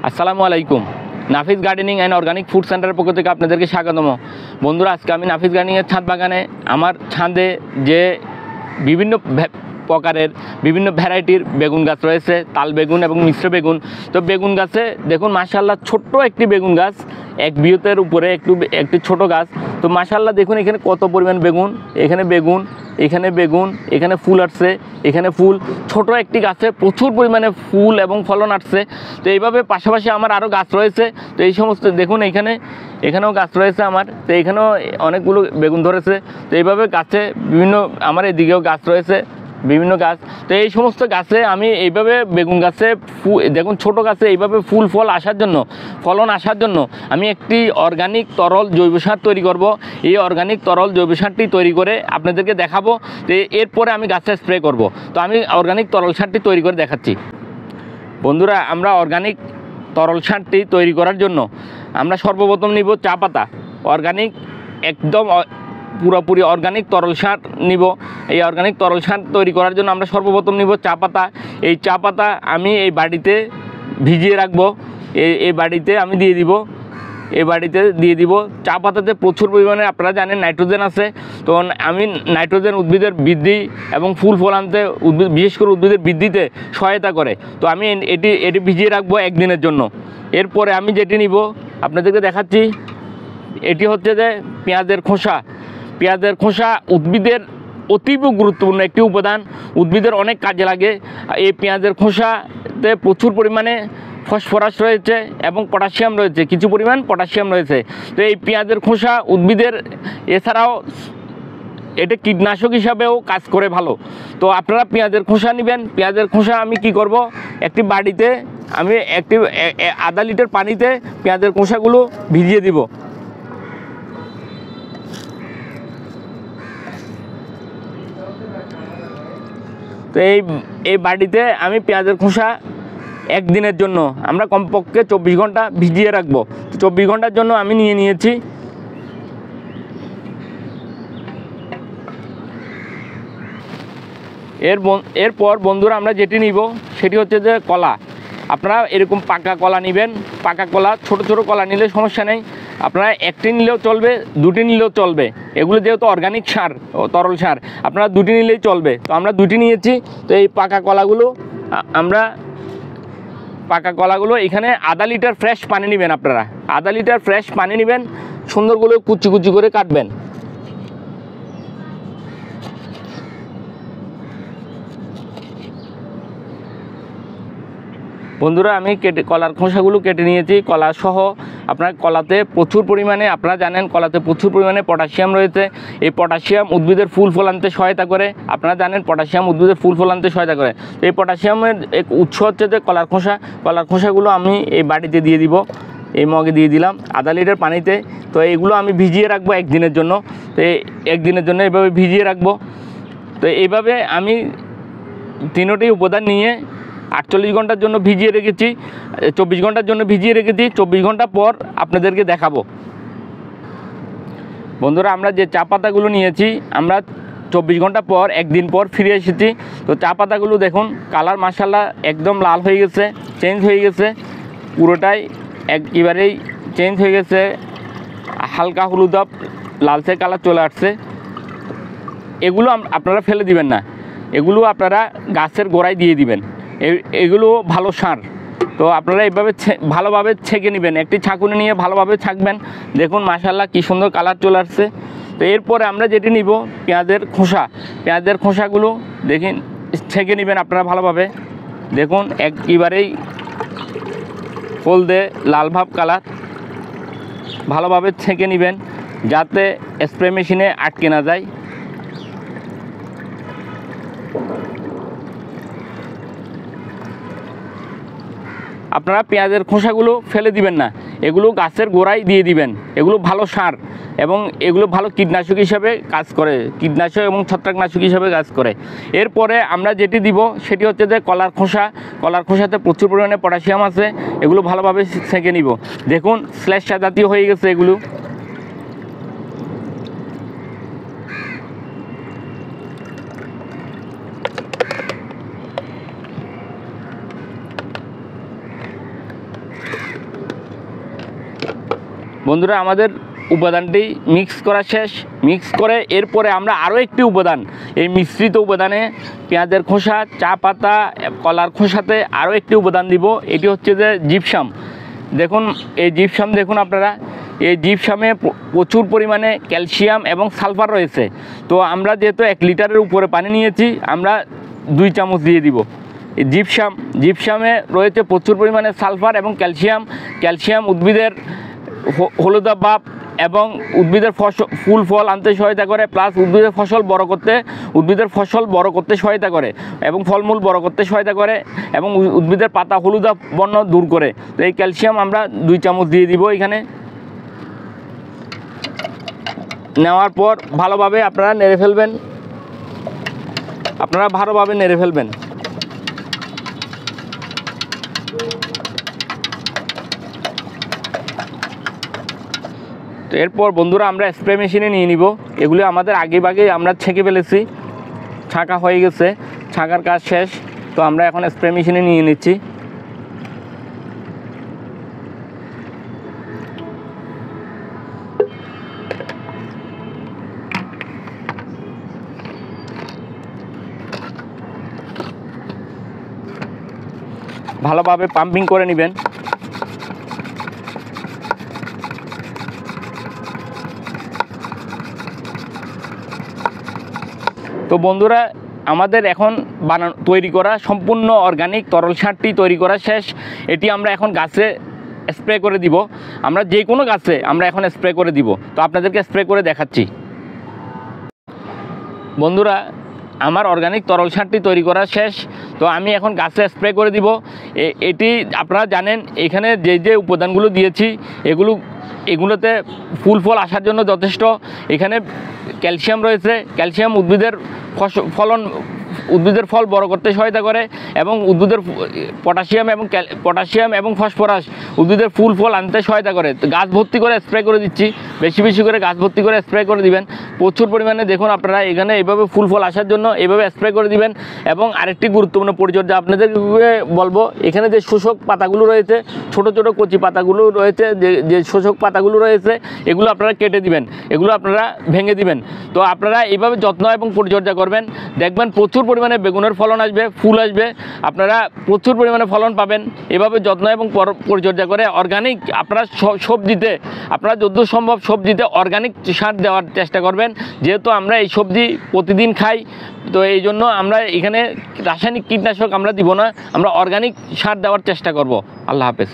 আসসালামু আলাইকুম। নাফিস gardening and organic food সেন্টারের পক্ষ থেকে আপনাদেরকে স্বাগতম। বন্ধুরা, আজকে আমি নাফিস গার্ডেনিংয়ের ছাদ বাগানে আমার ছাদে যে বিভিন্ন প্রকারের বিভিন্ন ভ্যারাইটির বেগুন গাছ রয়েছে, তাল বেগুন এবং মিশ্র বেগুন। তো বেগুন গাছে দেখুন মাশাআল্লাহ ছোট্ট একটি বেগুন গাছ, এক বিয়তের উপরে একটি ছোট গাছ। তো মাশাআল্লাহ দেখুন এখানে কত পরিমাণ বেগুন, এখানে বেগুন, এখানে বেগুন, এখানে ফুল আসছে, এখানে ফুল। ছোট একটি গাছে প্রচুর পরিমাণে ফুল এবং ফলন আসছে। তো এইভাবে পাশাপাশি আমার আরও গাছ রয়েছে। তো এই সমস্ত দেখুন এখানেও গাছ রয়েছে আমার। তো এখানেও অনেকগুলো বেগুন ধরেছে। তো এইভাবে গাছে বিভিন্ন আমার এদিকেও গাছ রয়েছে বিভিন্ন গাছ। তো এই সমস্ত গাছে আমি এইভাবে বেগুন গাছে দেখুন ছোট গাছে এইভাবে ফুল ফল আসার জন্য, ফলন আসার জন্য আমি একটি অর্গানিক তরল জৈব সার তৈরি করব। এই অর্গানিক তরল জৈব সারটি তৈরি করে আপনাদেরকে দেখাবো। তো এরপরে আমি গাছে স্প্রে করব। তো আমি অর্গানিক তরল সারটি তৈরি করে দেখাচ্ছি। বন্ধুরা, আমরা অর্গানিক তরল সারটি তৈরি করার জন্য আমরা সর্বপ্রথম নিব চা পাতা। অর্গানিক একদম পুরোপুরি অর্গানিক তরল সার নিব। এই অর্গানিক তরল সার তৈরি করার জন্য আমরা সর্বপ্রথম নিব চা পাতা। এই চা পাতা আমি এই বাড়িতে ভিজিয়ে রাখবো। এই বাড়িতে আমি দিয়ে দিব। এই বাড়িতে দিয়ে দিব। চা পাতাতে প্রচুর পরিমাণে আপনারা জানেন নাইট্রোজেন আছে। তো আমি নাইট্রোজেন উদ্ভিদের বৃদ্ধি এবং ফুল ফল আনতে বিশেষ করে উদ্ভিদের বৃদ্ধিতে সহায়তা করে। তো আমি এটি ভিজিয়ে রাখবো একদিনের জন্য। এরপরে আমি যেটি নিব আপনাদেরকে দেখাচ্ছি। এটি হচ্ছে যে পেঁয়াজের খোসা। পেঁয়াজের খোসা উদ্ভিদের অতীব গুরুত্বপূর্ণ একটি উপাদান, উদ্ভিদের অনেক কাজে লাগে। এই পেঁয়াজের খোসাতে প্রচুর পরিমাণে ফসফরাস রয়েছে এবং পটাশিয়াম রয়েছে, কিছু পরিমাণ পটাশিয়াম রয়েছে। তো এই পেঁয়াজের খোসা উদ্ভিদের এছাড়াও এটা কীটনাশক হিসাবেও কাজ করে ভালো। তো আপনারা পেঁয়াজের খোসা নেবেন। পেঁয়াজের খোসা আমি কি করব, একটি বাড়িতে আমি আধা লিটার পানিতে পেঁয়াজের খোসাগুলো ভিজিয়ে দিব। তো এই বাড়িতে আমি পেঁয়াজের খোসা একদিনের জন্য আমরা কমপক্ষে 24 ঘন্টা ভিজিয়ে রাখবো। তো 24 ঘন্টার জন্য আমি নিয়ে নিয়েছি। এরপর বন্ধুরা আমরা যেটি নিব সেটি হচ্ছে যে কলা। আপনারা এরকম পাকা কলা নেবেন। পাকা কলা, ছোট ছোট কলা নিলে সমস্যা নেই। আপনারা একটি নিলেও চলবে, দুটি নিলেও চলবে। এগুলো যেহেতু অর্গানিক সার, তরল সার, আপনারা দুটি নিলেই চলবে। তো আমরা দুটি নিয়েছি। তো এই পাকা কলাগুলো এখানে আধা লিটার ফ্রেশ পানি নেবেন। আপনারা আধা লিটার ফ্রেশ পানি নেবেন, সুন্দরগুলো কুচি কুচি করে কাটবেন। বন্ধুরা, আমি কলার খোসাগুলো কেটে নিয়েছি, কলা সহ। আপনার কলাতে প্রচুর পরিমাণে, আপনারা জানেন কলাতে প্রচুর পরিমাণে পটাশিয়াম রয়েছে। এই পটাশিয়াম উদ্ভিদের ফুল ফল আনতে সহায়তা করে। আপনারা জানেন পটাশিয়াম উদ্ভিদের ফুল ফল আনতে সহায়তা করে। এই পটাশিয়ামের এক উৎস হচ্ছে যে কলার খোসা। কলার খোসাগুলো আমি এই বাটিতে দিয়ে দিব, এই মগে দিয়ে দিলাম আধা লিটার পানিতে। তো এইগুলো আমি ভিজিয়ে রাখবো একদিনের জন্য। তো একদিনের জন্য এইভাবে ভিজিয়ে রাখবো। তো এইভাবে আমি তিনোটি উপাদান নিয়ে 48 ঘন্টার জন্য ভিজিয়ে রেখেছি, 24 ঘন্টার জন্য ভিজিয়ে রেখেছি। 24 ঘন্টা পর আপনাদেরকে দেখাবো। বন্ধুরা, আমরা যে চা পাতাগুলো নিয়েছি, আমরা 24 ঘন্টা পর, একদিন পর ফিরে এসেছি। তো চা পাতাগুলো দেখুন কালার মাশাআল্লাহ একদম লাল হয়ে গেছে, চেঞ্জ হয়ে গেছে, পুরোটাই একেবারেই চেঞ্জ হয়ে গেছে। হালকা হলুদাভ লালচে কালার চলে আসছে। এগুলো আপনারা ফেলে দিবেন না, এগুলো আপনারা গাছের গোড়ায় দিয়ে দিবেন। এগুলো ভালো সার। তো আপনারা এইভাবে ভালোভাবে ছেঁকে নেবেন, একটি ছাঁকুনি নিয়ে ভালোভাবে ছাঁকবেন। দেখুন মাশাআল্লাহ কী সুন্দর কালার চলে আসছে। তো এরপরে আমরা যেটি নিব পেঁয়াজের খোসা। পেঁয়াজের খোসাগুলো দেখুন ছেঁকে নেবেন আপনারা ভালোভাবে। দেখুন একেবারেই হলদে লাল ভাব কালার, ভালোভাবে ছেঁকে নেবেন যাতে স্প্রে মেশিনে আটকে না যায়। আপনারা পেঁয়াজের খোসাগুলো ফেলে দিবেন না, এগুলো গাছের গোড়ায় দিয়ে দিবেন। এগুলো ভালো সার এবং এগুলো ভালো কীটনাশক হিসাবে কাজ করে, কীটনাশক এবং ছত্রাকনাশক হিসাবে কাজ করে। এরপরে আমরা যেটি দিব সেটি হচ্ছে যে কলার খোসা। কলার খোসাতে প্রচুর পরিমাণে পটাশিয়াম আছে। এগুলো ভালোভাবে ছেঁকে নিব। দেখুন শ্লেষ্মা জাতীয় হয়ে গেছে এগুলো। বন্ধুরা আমাদের উপাদানটি মিক্স করা শেষ। মিক্স করে এরপরে আমরা আরও একটি উপাদান, এই মিশ্রিত উপাদানে পেঁয়াজের খোসা, চা পাতা, কলার খোসাতে আরও একটি উপাদান দিব। এটি হচ্ছে যে জিপসাম। দেখুন এই জিপসাম, দেখুন আপনারা, এই জিপসামে প্রচুর পরিমাণে ক্যালসিয়াম এবং সালফার রয়েছে। তো আমরা যেহেতু 1 লিটারের উপরে পানি নিয়েছি, আমরা 2 চামচ দিয়ে দিব। এই জিপসামে রয়েছে প্রচুর পরিমাণে সালফার এবং ক্যালসিয়াম উদ্ভিদের হলুদা ভাব এবং উদ্ভিদের ফুল ফল আনতে সহায়তা করে, প্লাস উদ্ভিদের ফসল বড় করতে সহায়তা করে এবং ফলমূল বড় করতে সহায়তা করে এবং উদ্ভিদের পাতা হলুদা বর্ণ দূর করে। তো এই ক্যালসিয়াম আমরা 2 চামচ দিয়ে দিব এখানে। নেওয়ার পর ভালোভাবে আপনারা নেড়ে ফেলবেন। তো এরপর বন্ধুরা আমরা স্প্রে মেশিনে নিয়ে নিব। এগুলো আমাদের আগেভাগে আমরা ছেঁকে ফেলেছি, ছাঁকা হয়ে গেছে, ছাঁকার কাজ শেষ। তো আমরা এখন স্প্রে মেশিনে নিয়ে নিচ্ছি। ভালোভাবে পাম্পিং করে নেবেন। তো বন্ধুরা আমাদের এখন তৈরি করা সম্পূর্ণ অর্গানিক তরল সারটি তৈরি করা শেষ। এটি আমরা এখন গাছে স্প্রে করে দিব। আমরা যে কোনো গাছে আমরা এখন স্প্রে করে দিব। তো আপনাদেরকে স্প্রে করে দেখাচ্ছি। বন্ধুরা আমার অর্গানিক তরল সারটি তৈরি করা শেষ। তো আমি এখন গাছে স্প্রে করে দিব। এটি আপনারা জানেন, এখানে যে উপাদানগুলো দিয়েছি এগুলোতে ফুল ফল আসার জন্য যথেষ্ট। এখানে ক্যালসিয়াম রয়েছে। ক্যালসিয়াম উদ্ভিদের ফল বড় করতে সহায়তা করে এবং উদ্ভিদের পটাশিয়াম এবং ফসফরাস উদ্ভিদের ফুল ফল আনতে সহায়তা করে। গাছ ভর্তি করে স্প্রে করে দিচ্ছি, বেশি করে গাছ ভর্তি করে স্প্রে করে দিবেন প্রচুর পরিমাণে। দেখুন আপনারা এখানে এইভাবে ফুল ফল আসার জন্য এইভাবে স্প্রে করে দিবেন। এবং আরেকটি গুরুত্বপূর্ণ পরিচর্যা আপনাদেরকে বলবো, এখানে যে শোষক পাতাগুলো রয়েছে, ছোট কচি পাতাগুলো রয়েছে, যে শোষক পাতাগুলো রয়েছে, এগুলো আপনারা কেটে দিবেন, এগুলো আপনারা ভেঙে দিবেন। তো আপনারা এইভাবে যত্ন এবং পরিচর্যা করবেন, দেখবেন প্রচুর পরিমাণে বেগুনের ফলন আসবে, ফুল আসবে, আপনারা প্রচুর পরিমাণে ফলন পাবেন। এভাবে যত্ন এবং পরিচর্যা করে অর্গানিক আপনারা সবজিতে, আপনারা যত সম্ভব সবজিতে অর্গানিক সার দেওয়ার চেষ্টা করবেন। যেহেতু আমরা এই সবজি প্রতিদিন খাই, তো এই জন্য আমরা এখানে রাসায়নিক কীটনাশক আমরা দিব না, আমরা অর্গানিক সার দেওয়ার চেষ্টা করব। আল্লাহ হাফেজ।